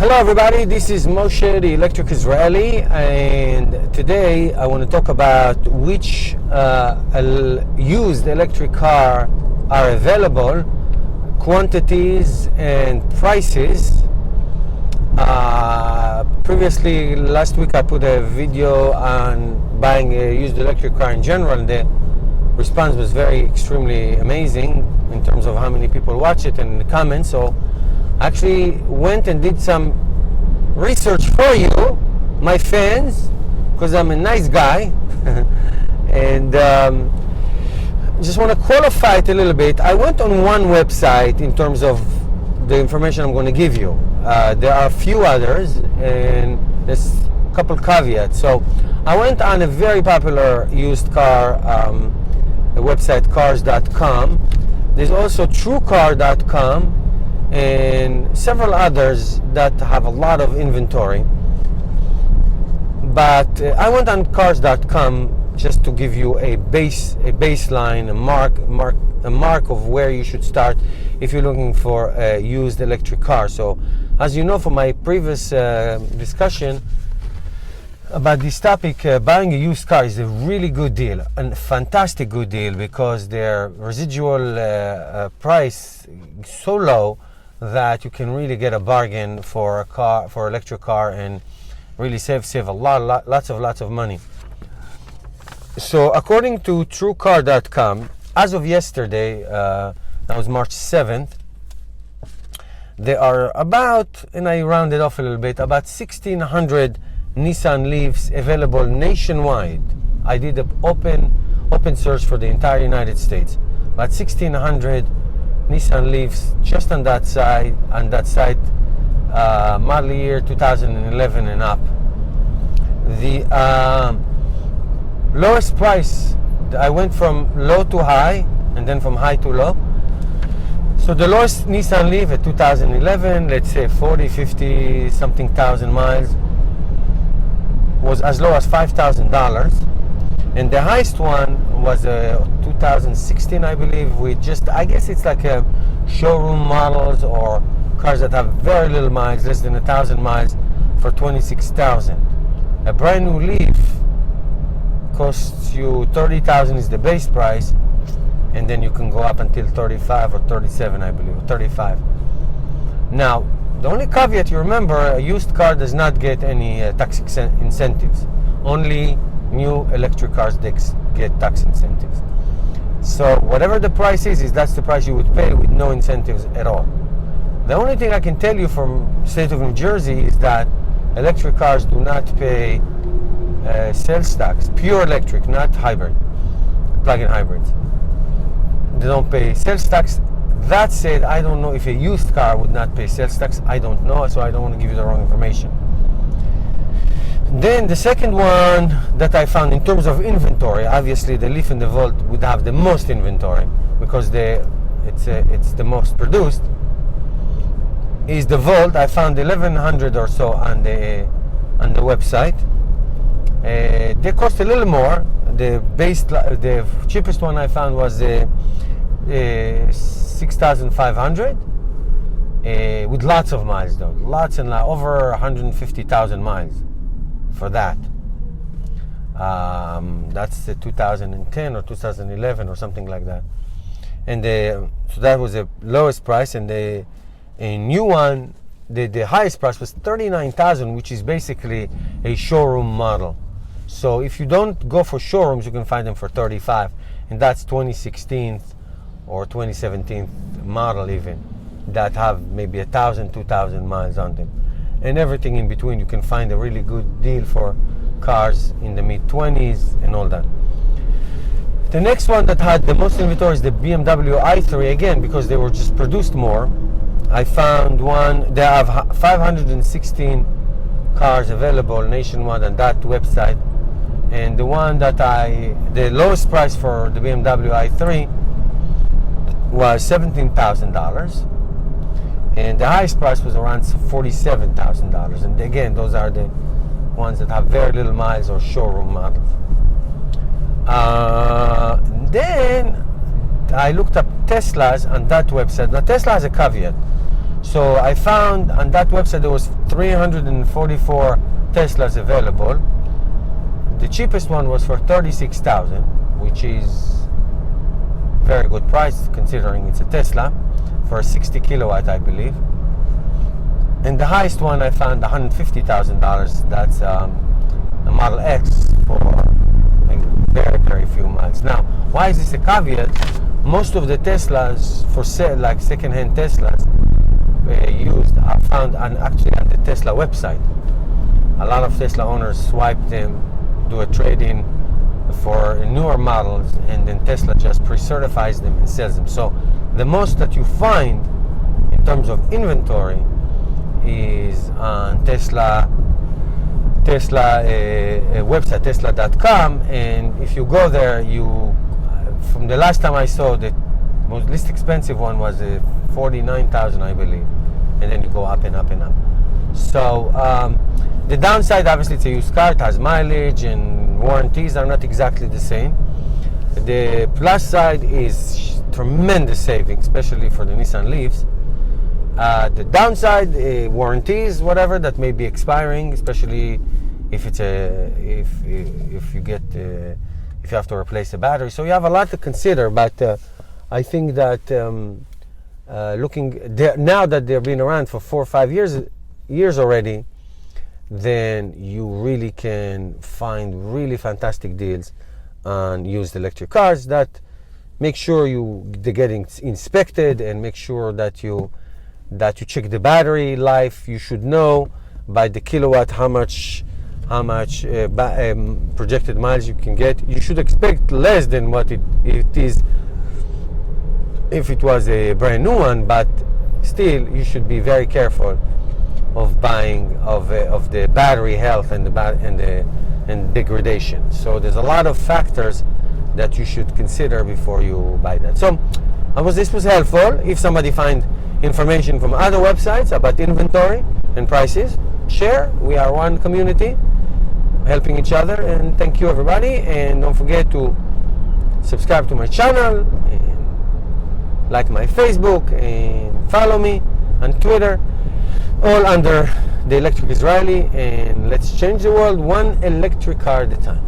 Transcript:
Hello everybody, this is Moshe, the Electric Israeli, and today I want to talk about which used electric car are available, quantities and prices. Previously, last week I put a video on buying a used electric car in general, and the response was extremely amazing in terms of how many people watch it and the comments. So I actually went and did some research for you, my fans, because I'm a nice guy. And just want to qualify it a little bit. I went on one website in terms of the information I'm going to give you. There are a few others, and there's a couple caveats. So I went on a very popular used car website, cars.com. There's also truecar.com and several others that have a lot of inventory. But I went on cars.com just to give you a baseline, a mark of where you should start if you're looking for a used electric car. So as you know from my previous discussion about this topic, buying a used car is a really good deal, a fantastic good deal, because their residual price is so low that you can really get a bargain for a car, for electric car, and really save lots of money. So according to truecar.com, as of yesterday, that was March 7th, there are about, and I rounded off a little bit, about 1,600 Nissan Leafs available nationwide. I did an open search for the entire United States. About 1,600 Nissan Leafs just on that side, model year 2011 and up. The lowest price, I went from low to high and then from high to low. So the lowest Nissan Leaf at 2011, let's say 40, 50 something thousand miles, was as low as $5,000. And the highest one was 2016, I believe, with just, I guess it's like a showroom models or cars that have very little miles, less than 1,000 miles, for $26,000. A brand new Leaf costs you $30,000 is the base price, and then you can go up until 35 or 37, I believe, or 35. Now, the only caveat, you remember, a used car does not get any tax incentives. Only new electric cars get tax incentives. So whatever the price is that's the price you would pay with no incentives at all. The only thing I can tell you from state of New Jersey is that electric cars do not pay sales tax, pure electric, not hybrid, plug-in hybrids. They don't pay sales tax. That said, I don't know if a used car would not pay sales tax. I don't know, so I don't want to give you the wrong information. Then the second one that I found in terms of inventory, obviously the Leaf and the Volt would have the most inventory because it's the most produced, is the Volt. I found 1,100 or so on the website. They cost a little more. The cheapest one I found was 6,500 with lots of miles, though, lots and over 150,000 miles for that. That's the 2010 or 2011 or something like that. And so that was the lowest price, and a new one, the highest price was 39,000, which is basically a showroom model. So if you don't go for showrooms, you can find them for 35, and that's 2016 or 2017 model even, that have maybe 1,000, 2,000 miles on them. And everything in between, you can find a really good deal for cars in the mid-20s and all that. The next one that had the most inventory is the BMW i3, again, because they were just produced more. I found one, they have 516 cars available nationwide on that website. And the one that the lowest price for the BMW i3 was $17,000. And the highest price was around $47,000. And again, those are the ones that have very little miles or showroom models. Then I looked up Teslas on that website. Now Tesla has a caveat. So I found on that website there was 344 Teslas available. The cheapest one was for 36,000, which is very good price considering it's a Tesla, for a 60 kilowatt, I believe. And the highest one I found $150,000. That's a Model X for like very, very few miles. Now, why is this a caveat? Most of the Teslas for sale, like second-hand Teslas, used are found actually on the Tesla website. A lot of Tesla owners swipe them, do a trade-in for newer models, and then Tesla just pre-certifies them and sells them. So the most that you find in terms of inventory is on Tesla website, tesla.com, and if you go there, from the last time I saw, the most least expensive one was 49,000, I believe, and then you go up and up and up. So the downside, obviously, it's a used car. It has mileage, and warranties are not exactly the same. The plus side is tremendous saving, especially for the Nissan Leafs. The downside, warranties, whatever, that may be expiring, especially if it's if you have to replace the battery. So you have a lot to consider. But I think that now that they've been around for 4 or 5 years already, then you really can find really fantastic deals on used electric cars. That make sure they're getting inspected, and make sure that you check the battery life. You should know by the kilowatt how much projected miles you can get. You should expect less than what it is if it was a brand new one, but still you should be very careful of buying of the battery health and and degradation. So there's a lot of factors that you should consider before you buy that. So this was helpful. If somebody find information from other websites about inventory and prices, share. We are one community helping each other, and thank you everybody. And don't forget to subscribe to my channel, and like my Facebook, and follow me on Twitter, all under The Electric Israeli. And let's change the world one electric car at a time.